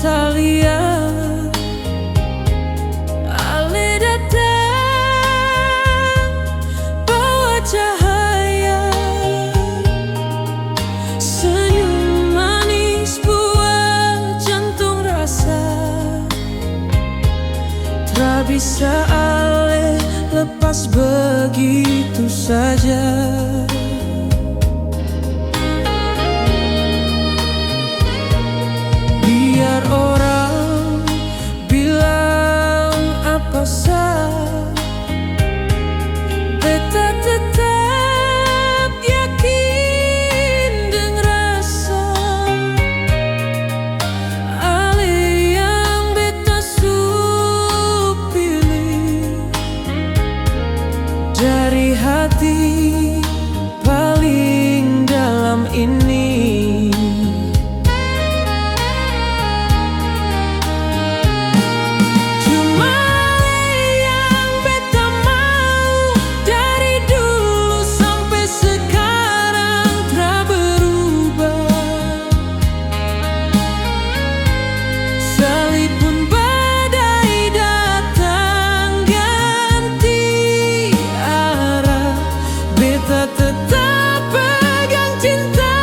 Natalia, Ale datang bawa cahaya, senyum manis buat jantung rasa. Tak bisa Ale lepas begitu saja. Biar orang bilang apa saja, beta tetap yakin dengan rasa Ale yang beta su pilih dari hati paling dalam ini. Tetap pegang cinta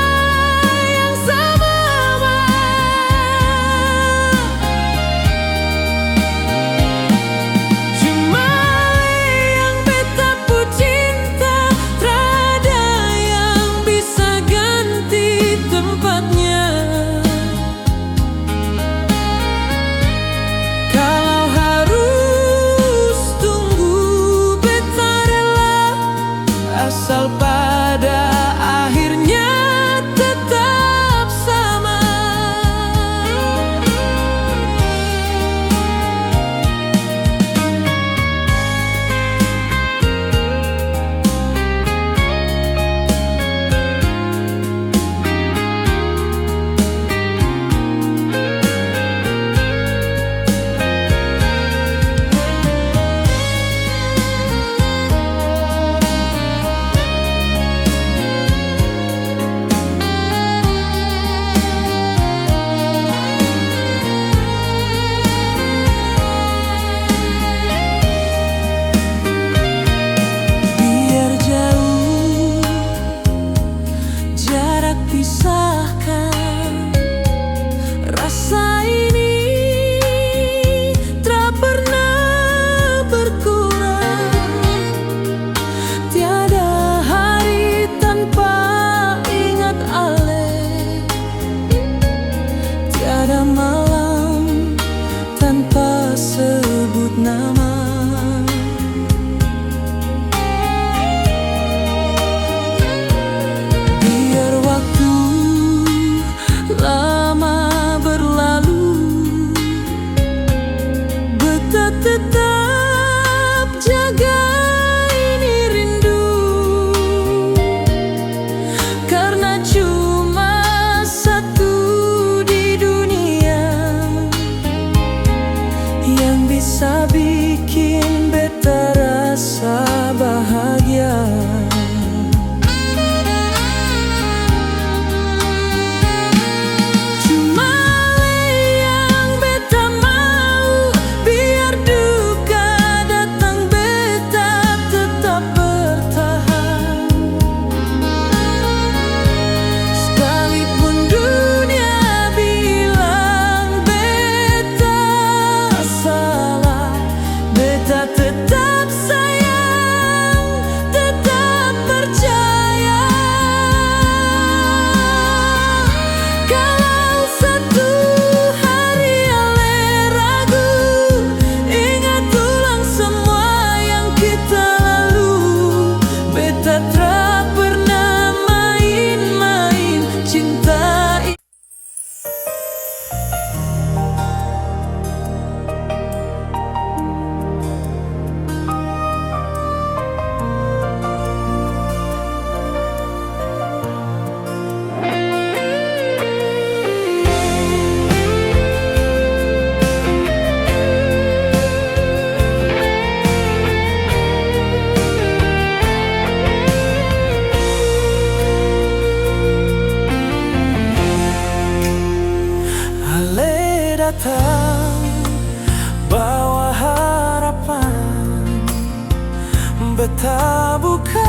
beta buka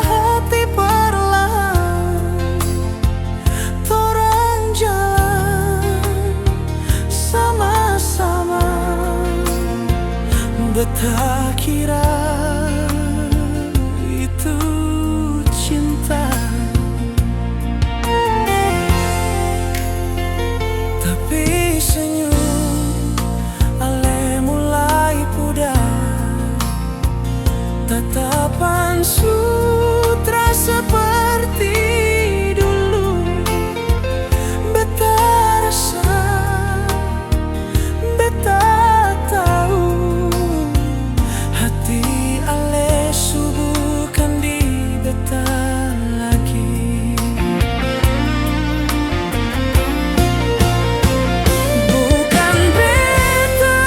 hati perlahan, torang jalan sama-sama. Beta kira itu cinta, tapi senyum ale mulai pudar. Tatapan sutra seperti dulu, beta rasa, beta tahu hati ale subuhkan di beta lagi. Bukan beta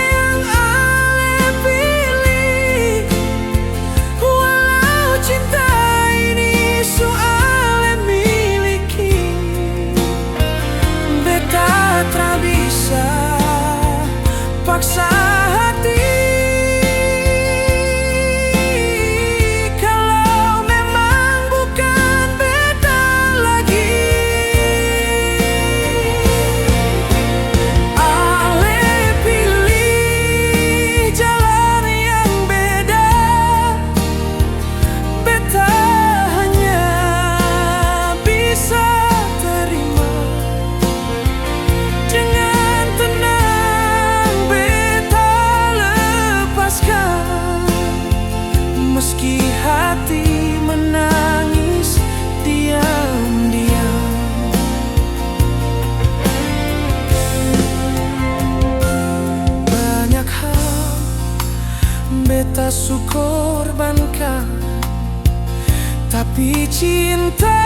yang ale pilih, walau cinta ini soal miliki. Beta tak bisa paksa hati. Kalau memang bukan beta lagi, ale pilih jalan yang beda. Beta hanya bisa terima dengan tenang. Beta lepaskan, meski hati menangis diam-diam. Banyak hal beta su korbankan, tapi cinta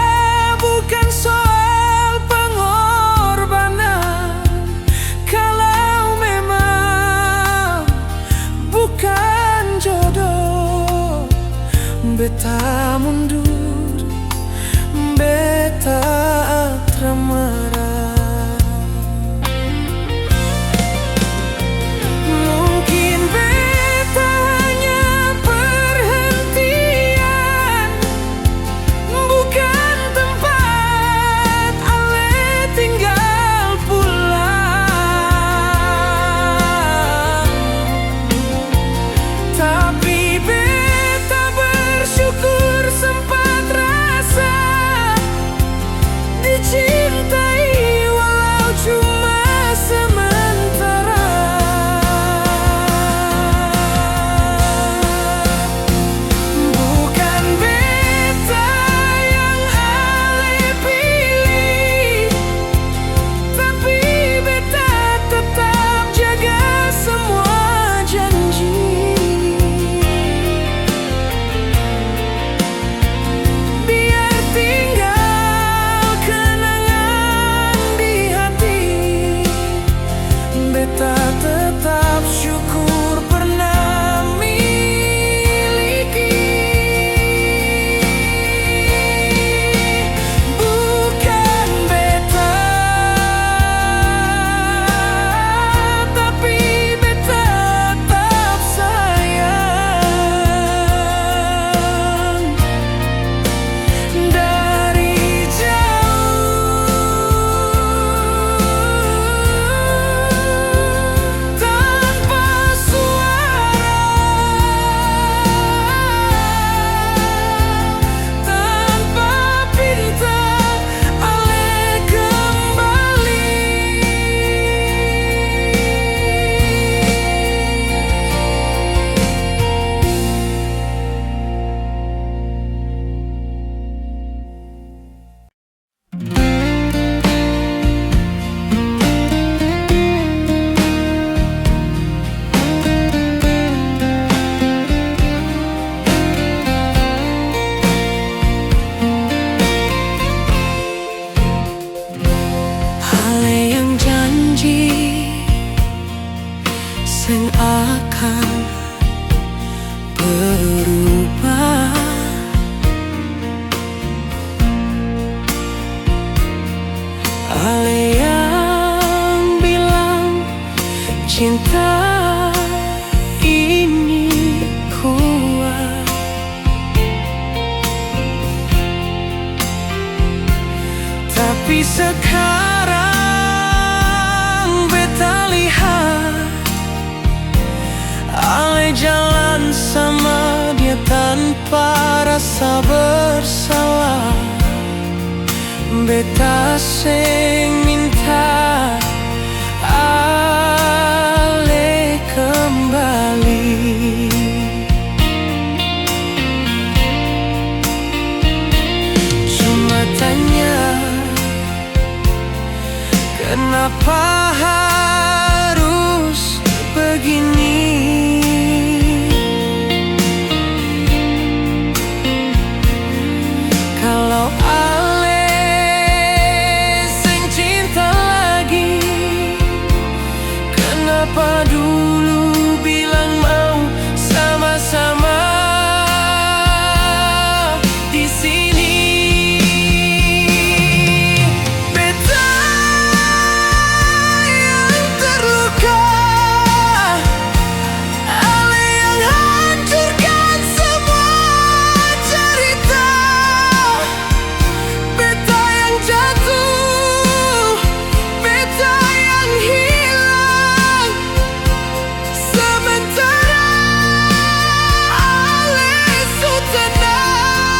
bukan soal pengorbanan. Kalau memang bukan jodoh, beta mundur, beta marah. Mungkin beta hanya perhentian, bukan tempat ale tinggal pulang. Tapi beta bersyukur sempat rasa dicintai Sekarang beta lihat Ale jalan sama dia tanpa rasa bersalah. Beta sing minta Ale kembali. Cuma tanya, kenapa harus begini? Kalau Ale sing cinta lagi, kenapa dulu bilang mau sama-sama di sini? Beta yang terluka, Ale yang hancurkan semua cerita. Beta yang jatuh, beta yang hilang, sementara Ale su tenang.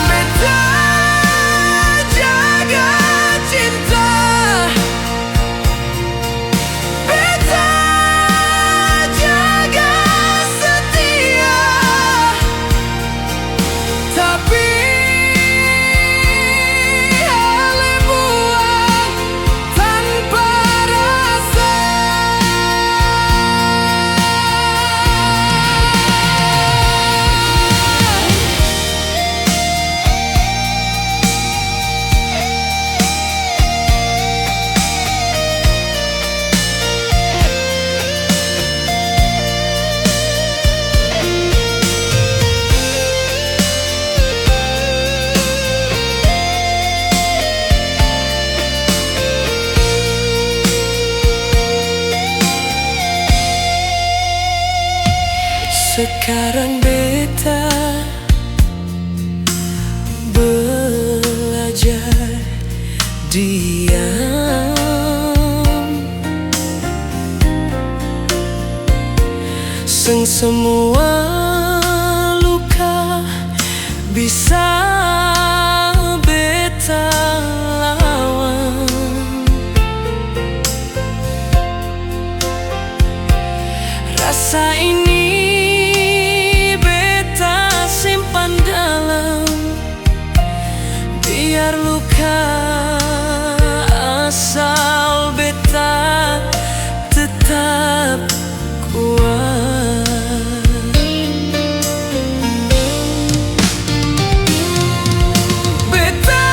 Beta jaga cinta, beta jaga setia, tapi Ale buang tanpa rasa. Sekarang beta belajar diam, semua luka bisa beta lawan. Rasa ini beta simpan dalam, biar luka asal beta tetap kuat. Beta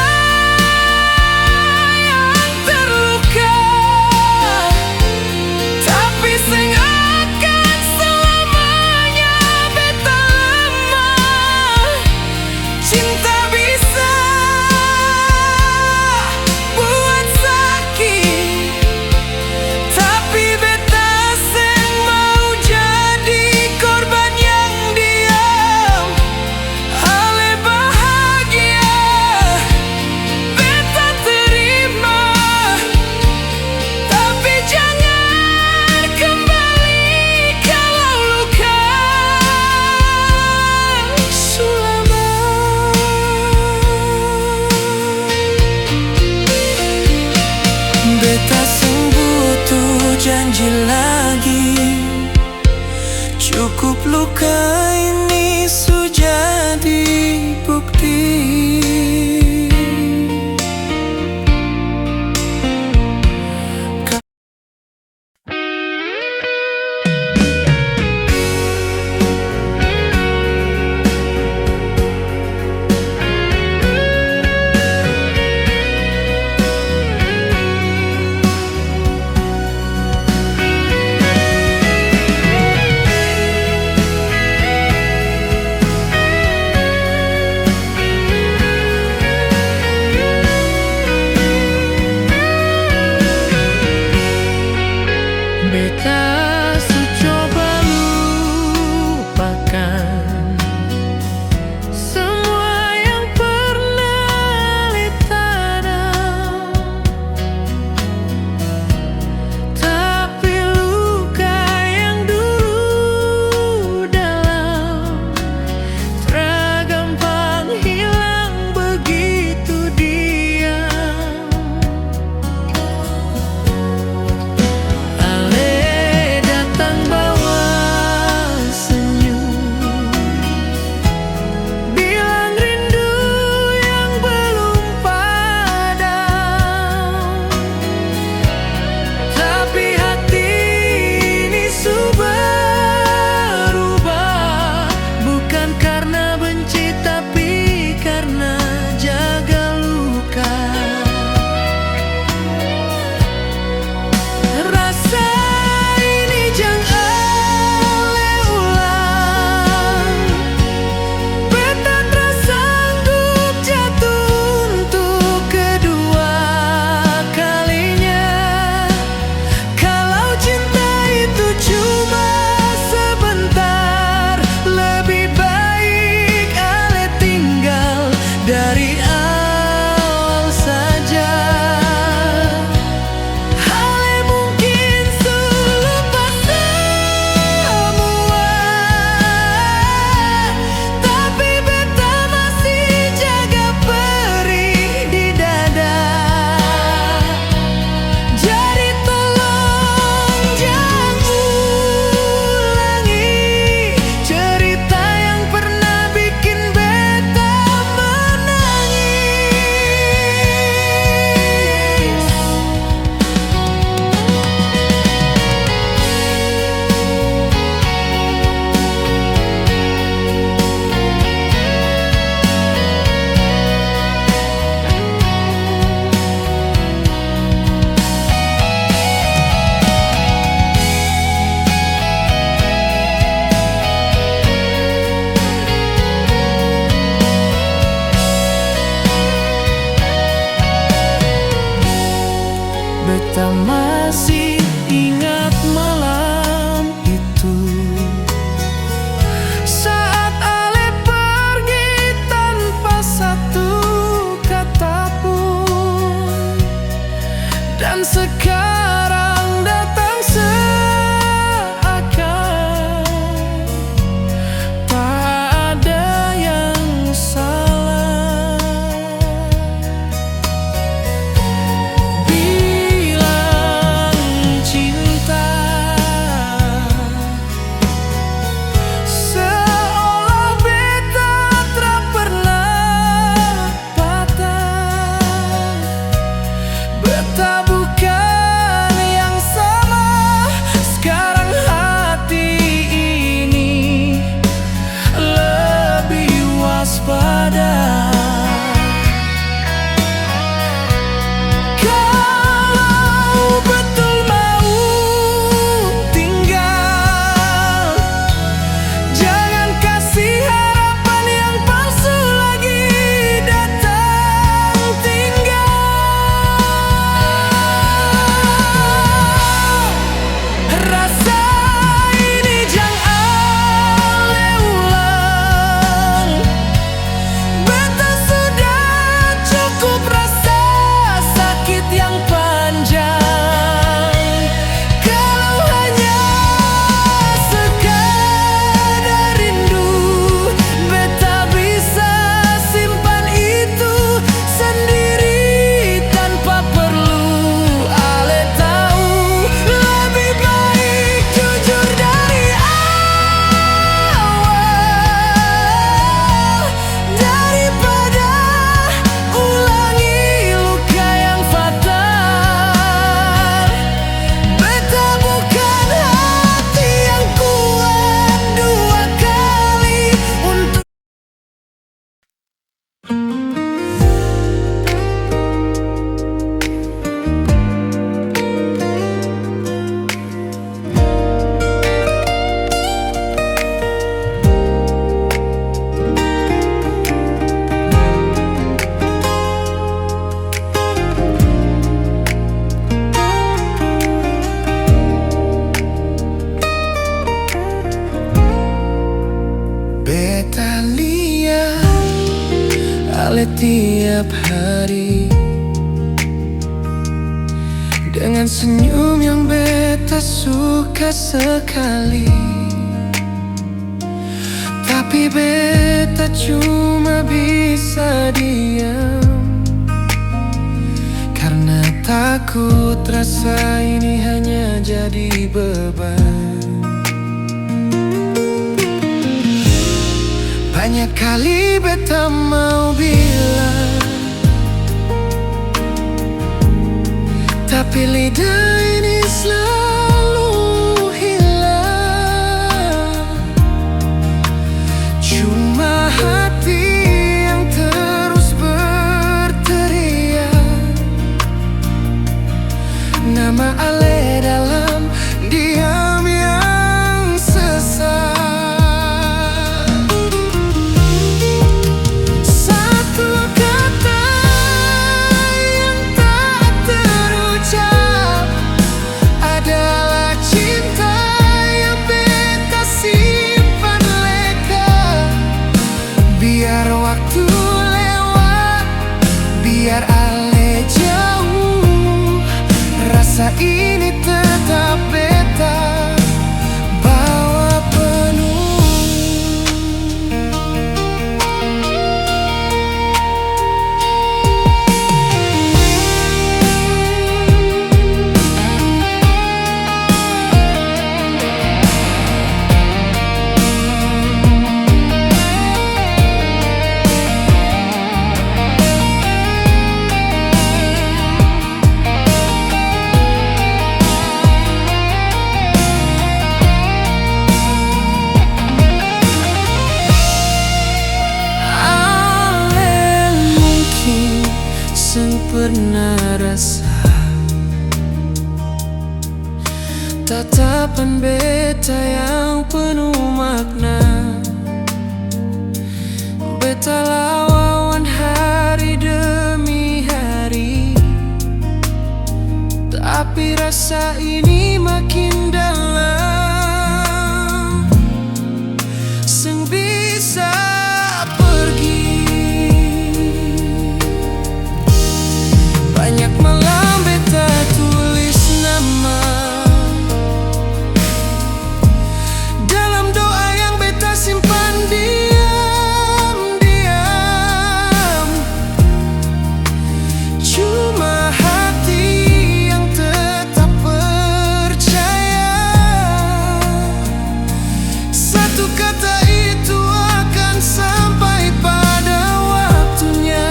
yang terluka, tapi sing akan selamanya beta lemah. Cinta bisa buat sakit, tapi beta sing mau jadi korban yang diam. Ale bahagia, beta terima, tapi jangan kembali kalau luka sulama. Beta sing butuh janji lagi, cukup luka ini sudah dibukti. Ale tiap hari, dengan senyum yang beta suka sekali. Tapi beta cuma bisa diam, karena takut rasa ini hanya jadi beban. Banyak kali beta mau bilang, tapi lidah ini selalu hilang. Cuma hati yang terus berteriak nama Ale dalam diam yang sesak. Waktu lewat, biar Ale jauh, rasa ini tetap beta bawa penuh. Pernah rasa tatapan beta yang penuh makna. Beta lawan hari demi hari, tapi rasa ini makin dalam. Seng bisa banyak malam beta tulis nama dalam doa yang beta simpan diam-diam. Cuma hati yang tetap percaya, satu kata itu akan sampai pada waktunya.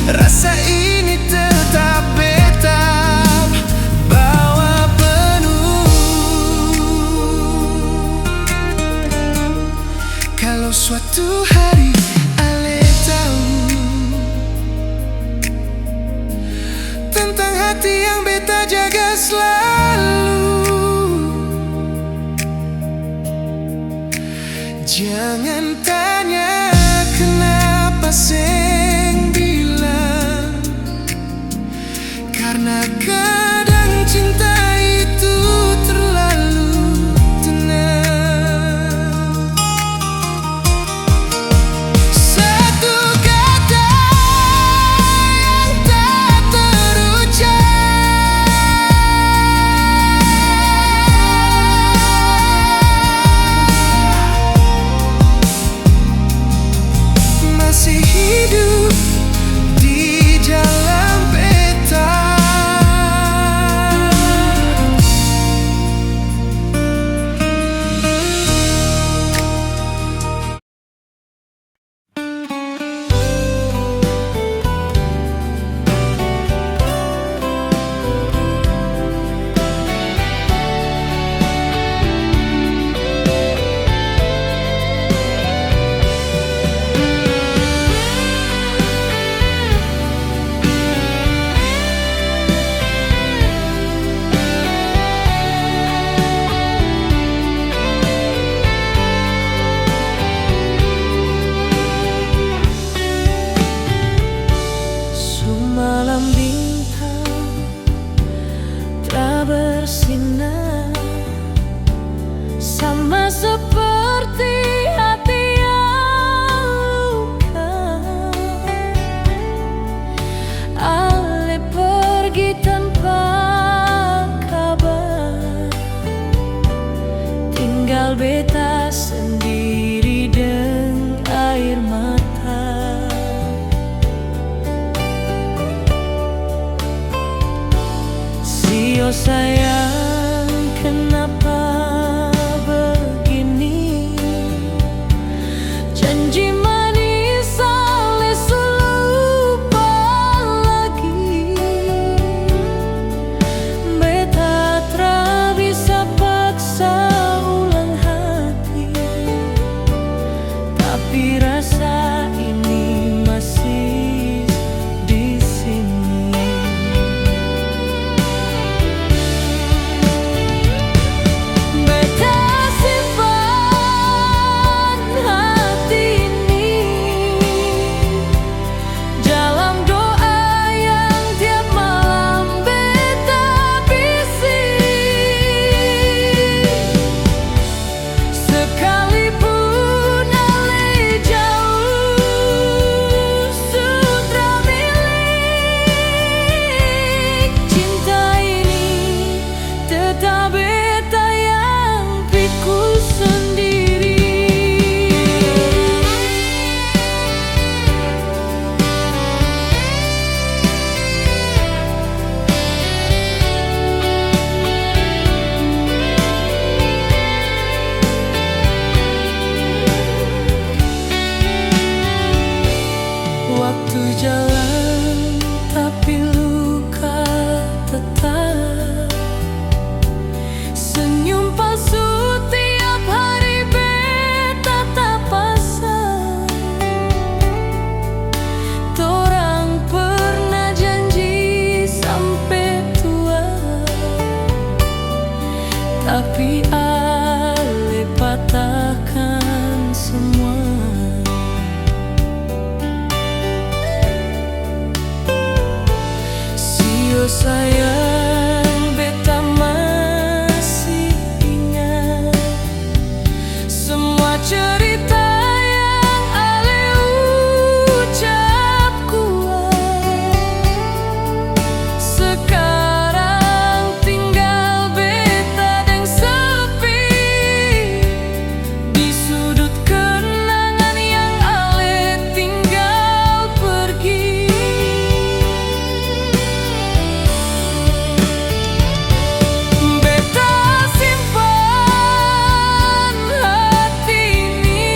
Rasa ini tetap beta bawa penuh. Kalau suatu hari Ale tahu tentang hati yang beta jaga selalu, jangan tanya kenapa seng bilang, karena kadang cinta itu terlalu tenang. Satu kata yang tak terucap, bersinar, sama seperti hati yang luka. Ale pergi tanpa kabar, tinggal beta sendiri dengan air mata. Sio sayang, kenapa begini? Janji manis ale lupa lagi. Beta tra bisa paksa ulang hati, tapi rasa ini masih di sini. Beta simpan hati ini dalam doa yang tiap malam beta bisik. Sekalipun ale jauh sutra milik, cinta ini tetap beta yang pikul sendiri. Waktu jalan tapi luka tetap, senyum palsu tiap hari beta tak pasang. Torang pernah janji sampai tua, tapi ale patahkan semua. Sio sayang, beta masih ingat semua cerita yang ale ucap kuat. Sekarang tinggal beta yang sepi di sudut kenangan yang ale tinggal pergi. Beta simpan hati ini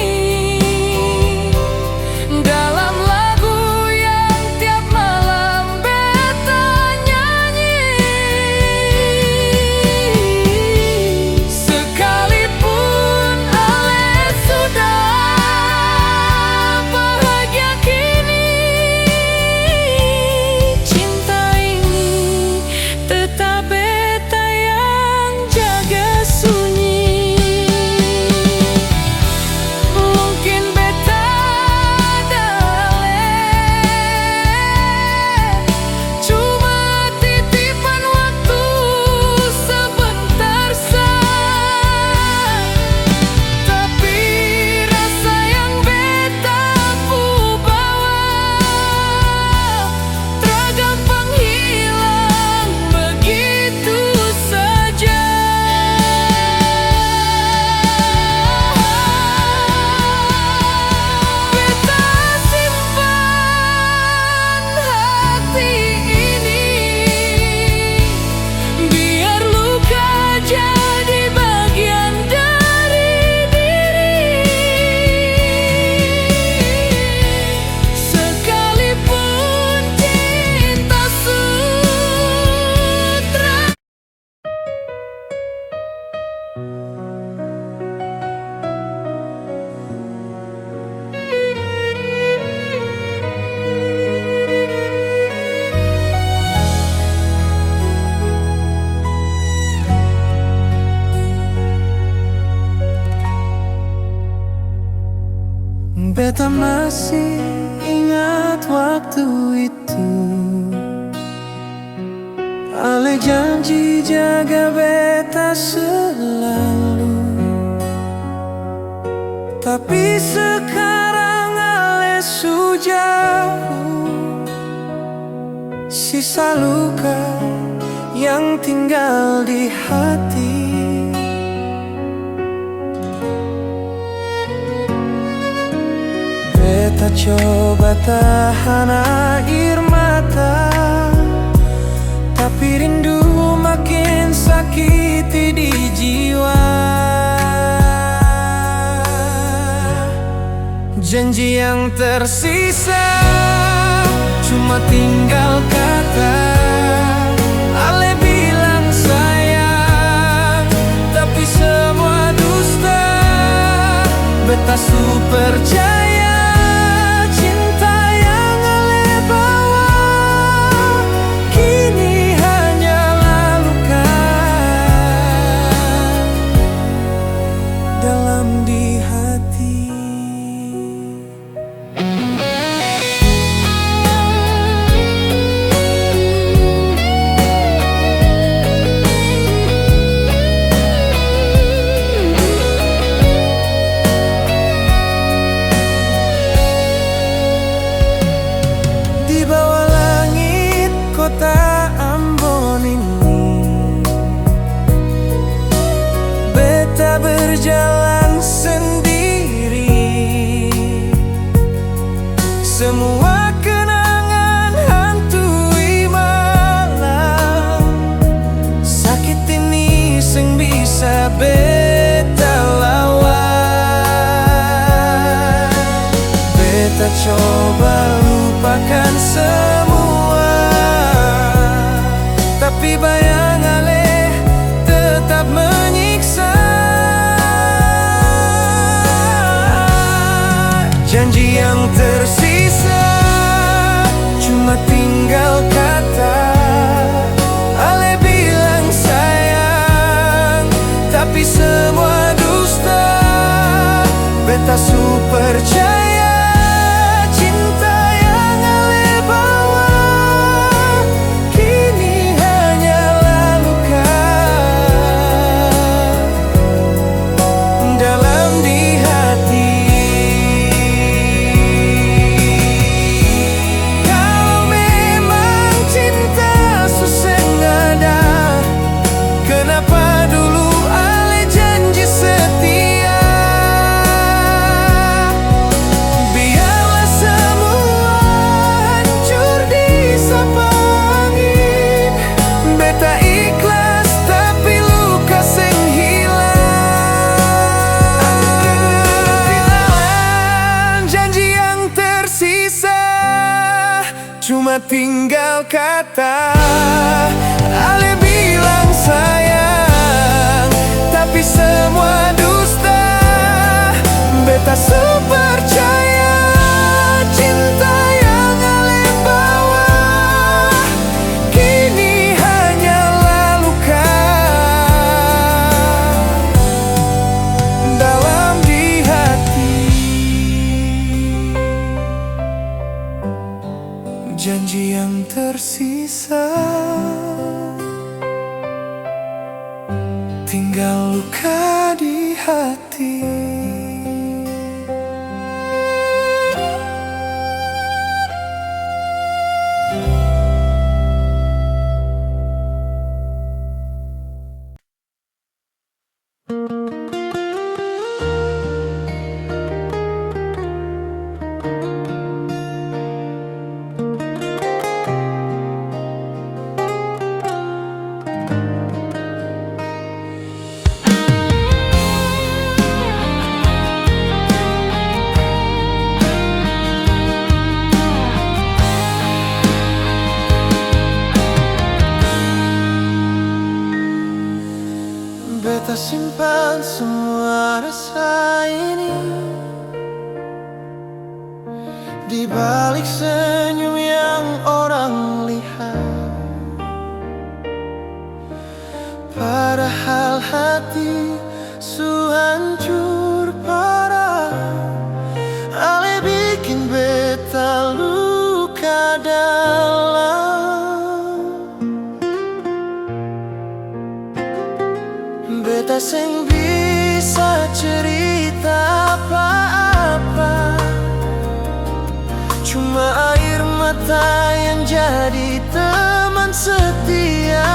dalam lagu yang tiap malam beta nyanyi. Sekalipun ale sudah bahagia kini, cinta ini tetap beta yang jaga sunyi. Mungkin beta dale cuma titipan waktu sebentar saja, tapi rasa yang beta bawa tak gampang hilang begitu saja. Beta simpan hati ini biar luka jadi bagian dari diri. Sekalipun cinta sutra. Beta masih ingat waktu itu, Ale janji jaga beta selalu, tapi sekarang ale su jauh. Sisa luka yang tinggal di hati. Beta coba tahan air mata, tapi rindu makin sakiti di jiwa. Janji yang tersisa cuma tinggal kata. Ale bilang sayang, tapi semua dusta. Beta su percaya cinta yang ale bawa kini hanyalah luka dalam di hati. Di bawah langit kota Ambon ini, beta berjalan sendiri. Semua kenangan hantui malam. Sakit ini sing bisa beta lawan. Beta coba lupakan semua, tapi bayang ale tetap menyiksa. Janji yang tersisa cuma tinggal kata. Ale bilang sayang, tapi semua dusta. Beta su percaya cinta yang ale bawa kini hanyalah luka dalam di hati. Kalau memang cinta susengada, kenapa dulu ale janji setia? Biarlah semua hancur disapa angin. Beta ikhlas tapi luka sing hilang. Janji yang tersisa cuma tinggal kata. Ale bilang sayang, tapi semua dusta. Beta su percaya cinta yang ale bawa kini hanyalah luka dalam di hati. Janji yang tersisa tinggal luka di hati. Beta simpan semua rasa ini di balik senyum yang orang lihat. Padahal hati su hancur parah. Ale bikin beta luka dalam. sing bisa cerita apa-apa, cuma air mata yang jadi teman setia.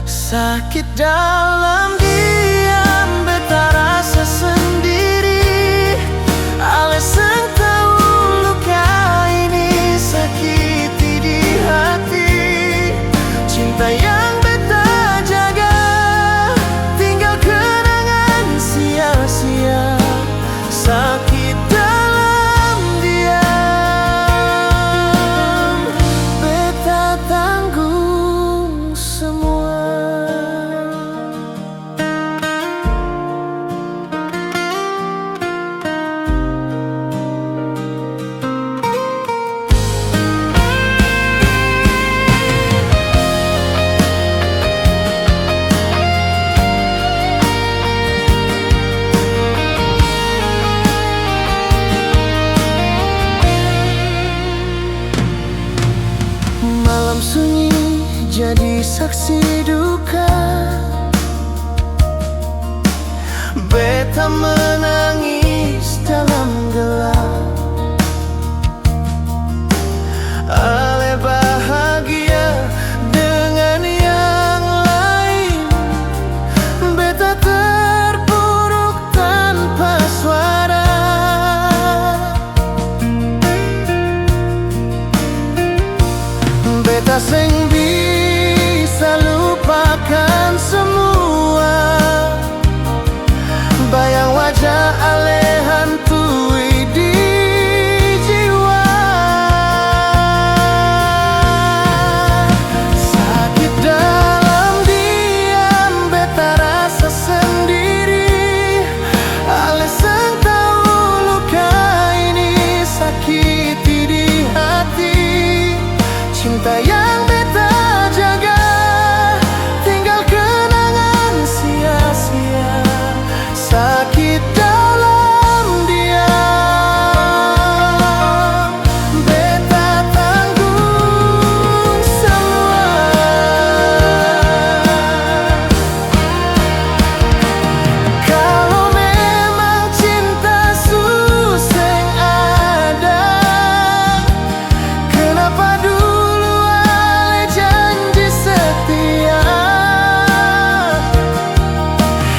Sakit dalam diam, beta rasa sendiri. Alasan tahu luka ini sakiti di hati. Cinta yang beta jaga tinggal kenangan sia-sia. Sakit dalam diam, beta tanggung semua. Malam sunyi jadi saksi duka. Beta menangis dalam gelap. Ale bahagia dengan yang lain. Beta terpuruk tanpa suara. Beta sing bisa lupakan semua. Bayang wajah ale hantui di jiwa. Sakit dalam diam, beta rasa sendiri. Ale seng tahu luka ini sakiti di hati. Cinta yang beta jaga tinggal kenangan sia-sia. Sakit dalam diam, beta tanggung semua. Kalau memang cinta suseng ada, kenapa dulu ale janji setia?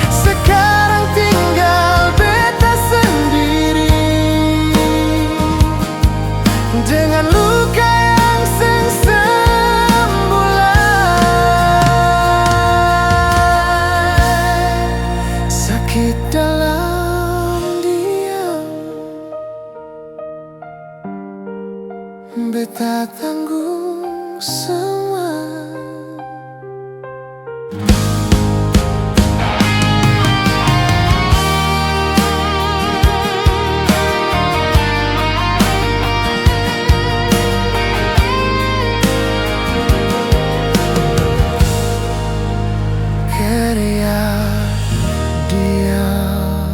Sekarang tinggal beta sendiri dengan luka yang seng sembulan. Sakit dalam diam, beta tanggung semua. Karya diam.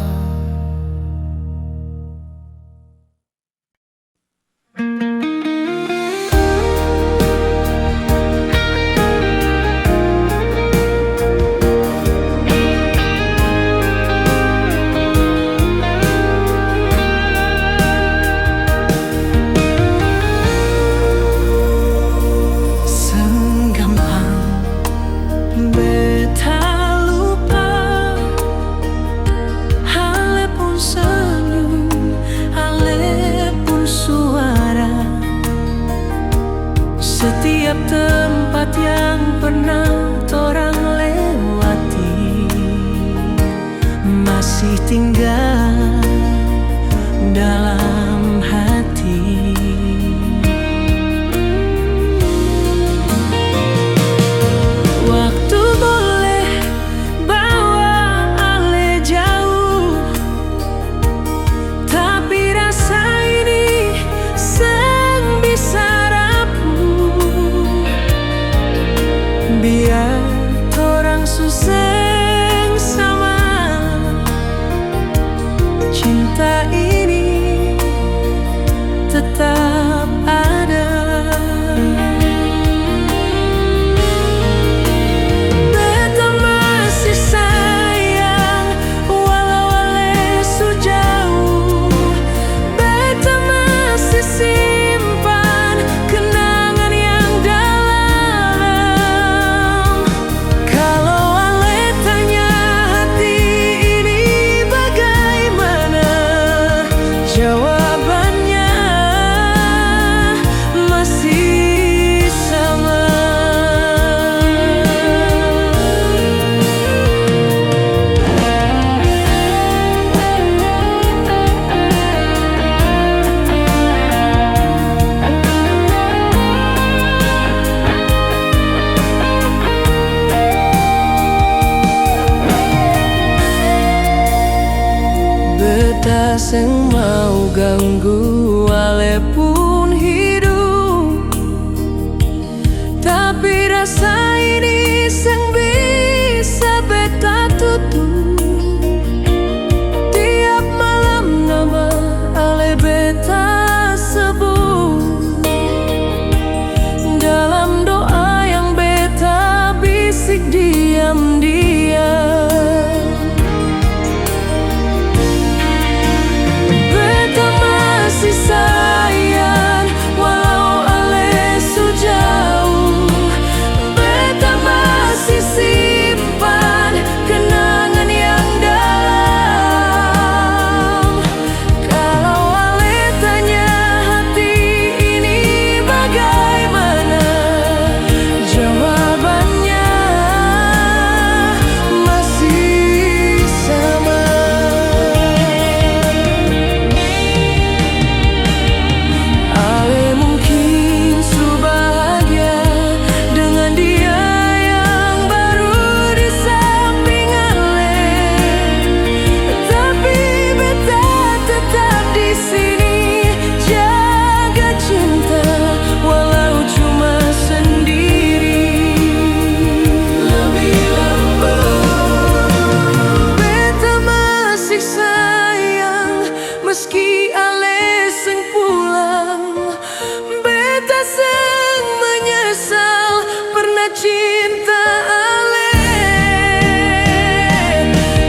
Senggampang beta lupa. Ale pun senyum, ale pun suara. Setiap tempat yang pernah torang lewati masih tinggal dalam hati. Waktu boleh bawa ale jauh, tapi rasa ini seng bisa rapuh. Biar torang suseng sama, sing mau ganggu ale pun hidup. Tapi rasa ini sing bisa beta tutup. Tiap malam nama ale beta sebut dalam doa yang beta bisik diam-diam. Beta masih sayang walau ale su jauh. Beta masih simpan kenangan yang dalam. Kalau ale tanya hati ini bagaimana, jawabannya masih sama. Ale mungkin su bahagia dengan dia yang baru di samping ale, tapi beta tetap di sini jaga cinta walau cuma sendiri. Lebih lembut beta masih sayang meski ale seng pulang. Beta seng menyesal pernah cinta ale.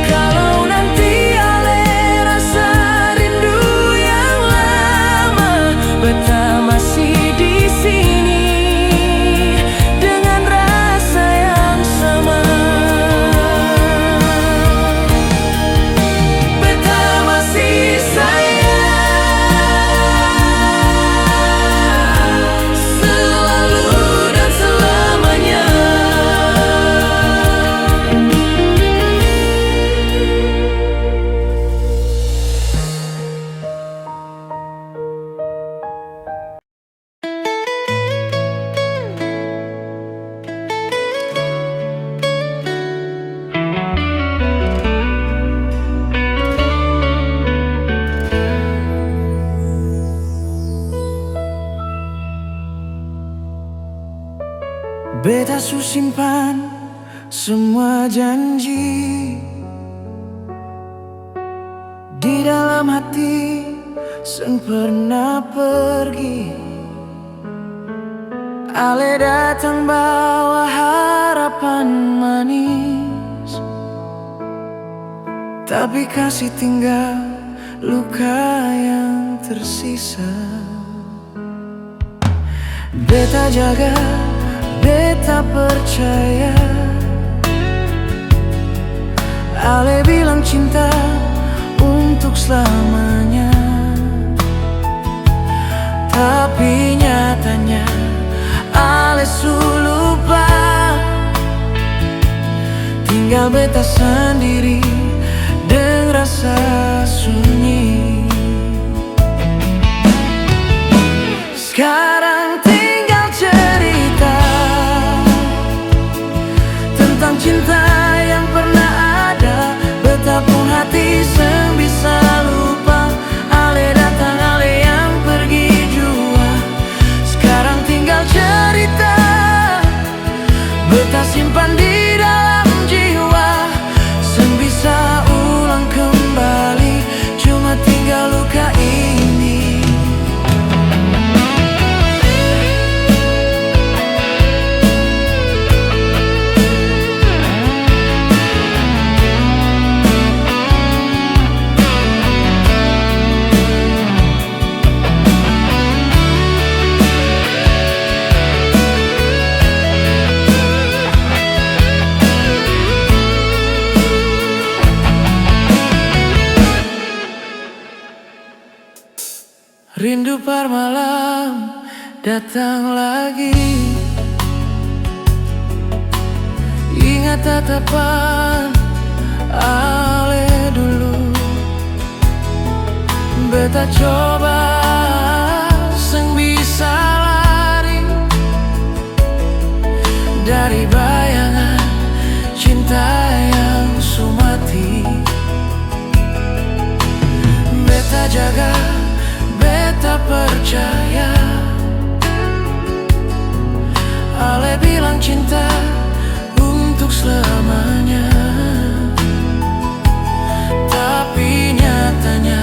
Kalau nanti ale rasa rindu yang lama, beta masih di sini dengan rasa yang sama. Beta masih sayang selalu dan selamanya. Beta su simpan semua janji di dalam hati, seng pernah pergi. Ale datang bawa harapan manis, tapi kasih tinggal luka yang tersisa. Beta jaga, beta percaya. Ale bilang cinta untuk selamanya, tapi nyatanya ale su lupa. Tinggal beta sendiri dengan rasa sunyi. Sekarang tinggal cerita tentang cinta yang pernah ada. Betapun hati seng bisa lupa. Ale datang, ale yang pergi jua. Sekarang tinggal cerita beta simpan di dalam jiwa. Seng bisa ulang kembali, cuma tinggal luka ini. Rindu par malam datang lagi. Ingat tatapan ale dulu. Beta coba seng bisa lari dari bayangan cinta yang sumati. Beta cinta untuk selamanya. Tapi nyatanya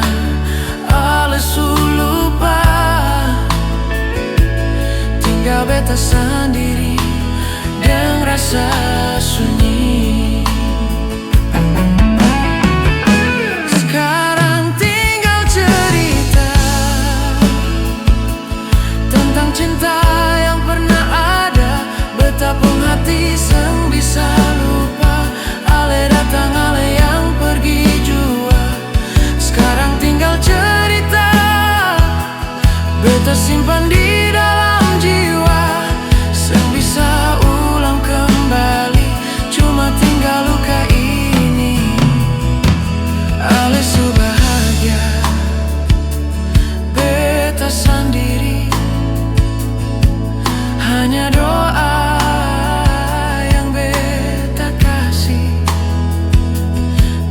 ale su lupa, tinggal beta sendiri dengan rasa sunyi. Sekarang tinggal cerita tentang cinta yang pernah ada. Betapa hati sang bisa lupa, ale datang ale yang pergi jua. Sekarang tinggal cerita beta simpan di dalam jiwa, sang bisa ulang kembali. Cuma tinggal luka ini, ale su bahagia, beta sendiri. Hanya doa yang beta kasih,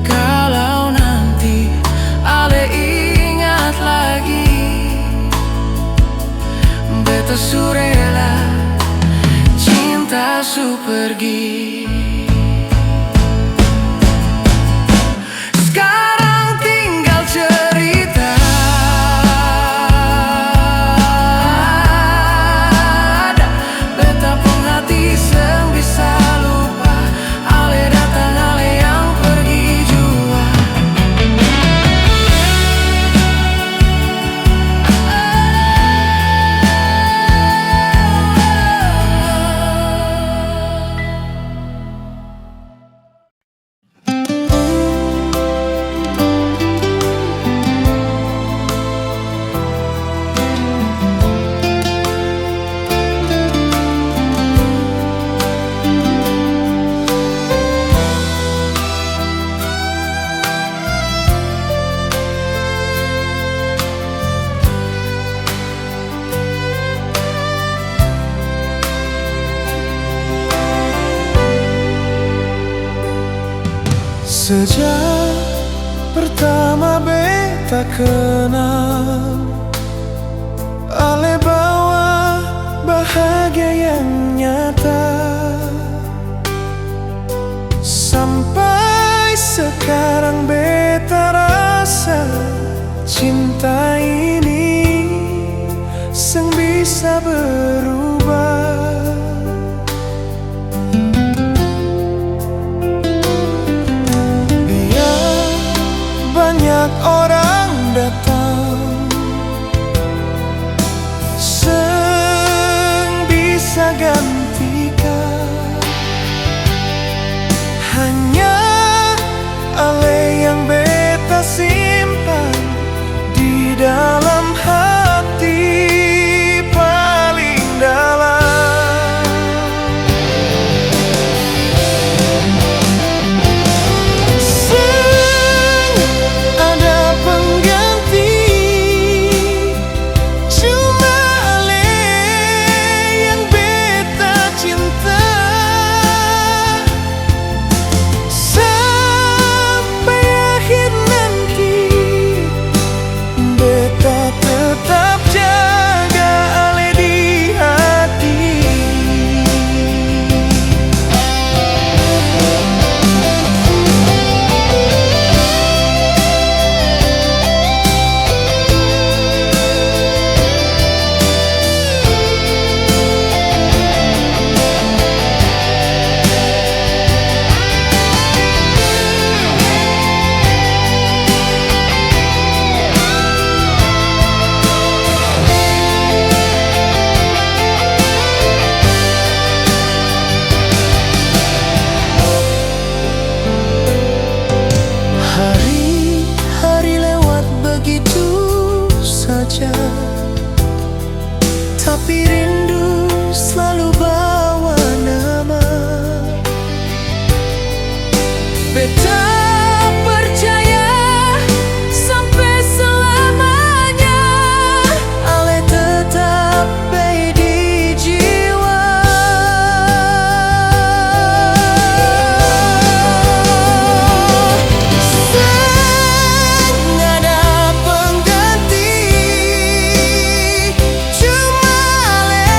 kalau nanti ale ingat lagi, beta su rela cinta su pergi. Sekarang tinggal cerita betapa hati sang bisa lupa, ale datang ale yang pergi jua. Sejak pertama beta kenal, ale bawa bahagia yang nyata. Sampai sekarang beta rasa cinta ini sang bisa berubah. Banyak orang datang, sang bisa gantikan. Hanya ale yang beta simpan di dalam hati paling dalam. Tapi rindu selalu bawa nama. Beta percaya sampai selamanya, ale tetap baik di jiwa. Sang ada pengganti, cuma ale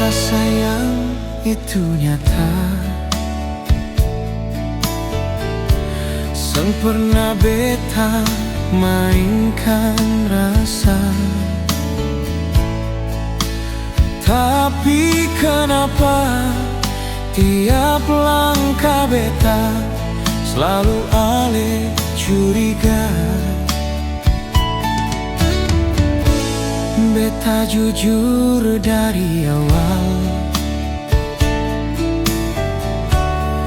rasa sayang itu nyata. Sempurna beta mainkan rasa, tapi kenapa tiap langkah beta selalu ale curiga. Beta jujur dari awal,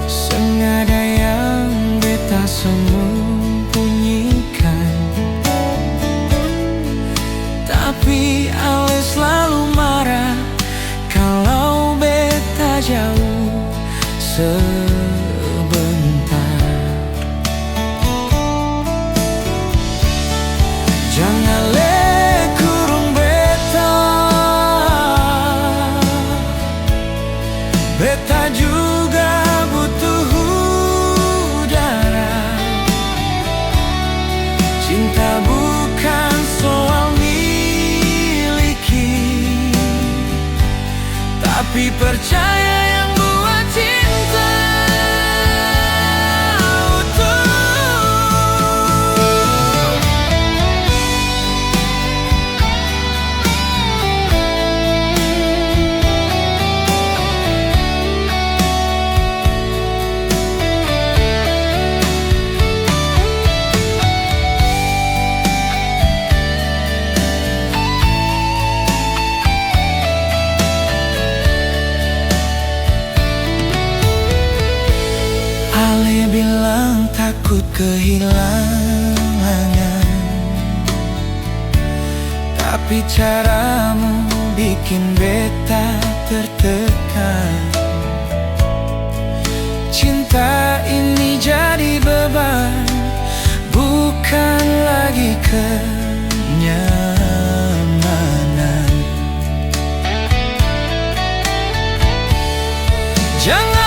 sengaja yang beta sembunyikan, tapi ale selalu marah kalau beta jauh sebentar. Jangan kurung beta, beta juga butuh udara. Cinta bukan soal miliki, tapi percaya yang buat cinta utuh. Ale bilang takut kehilangan, tapi caramu bikin beta tertekan. Cinta ini jadi beban, bukan lagi kenyamanan. Jangan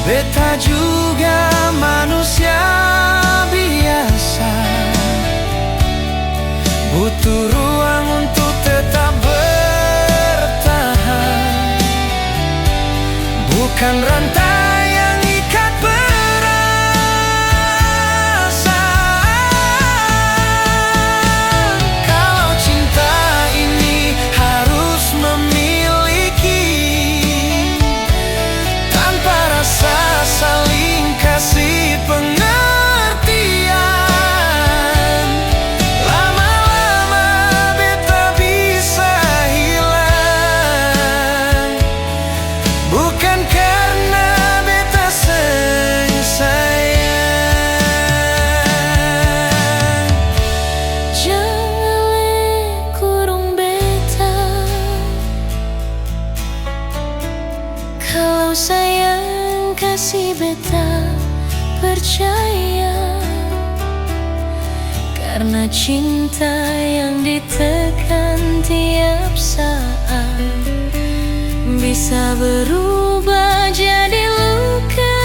beta juga manusia biasa, butuh ruang untuk tetap bertahan, bukan rantai yang ikat perasaan. Kalau cinta ini harus memiliki, tanpa rasa saling kasih pengertian, lama-lama beta bisa hilang. Bukan karena beta sayang. Jangan kurung beta, kalau sayang kasih beta percaya, karena cinta yang ditekan tiap saat bisa berubah jadi luka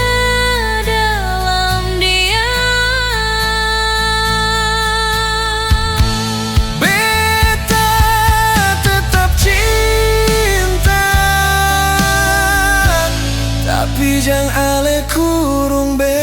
dalam diam. Beta tetap cinta, tapi jangan ale kurung beta.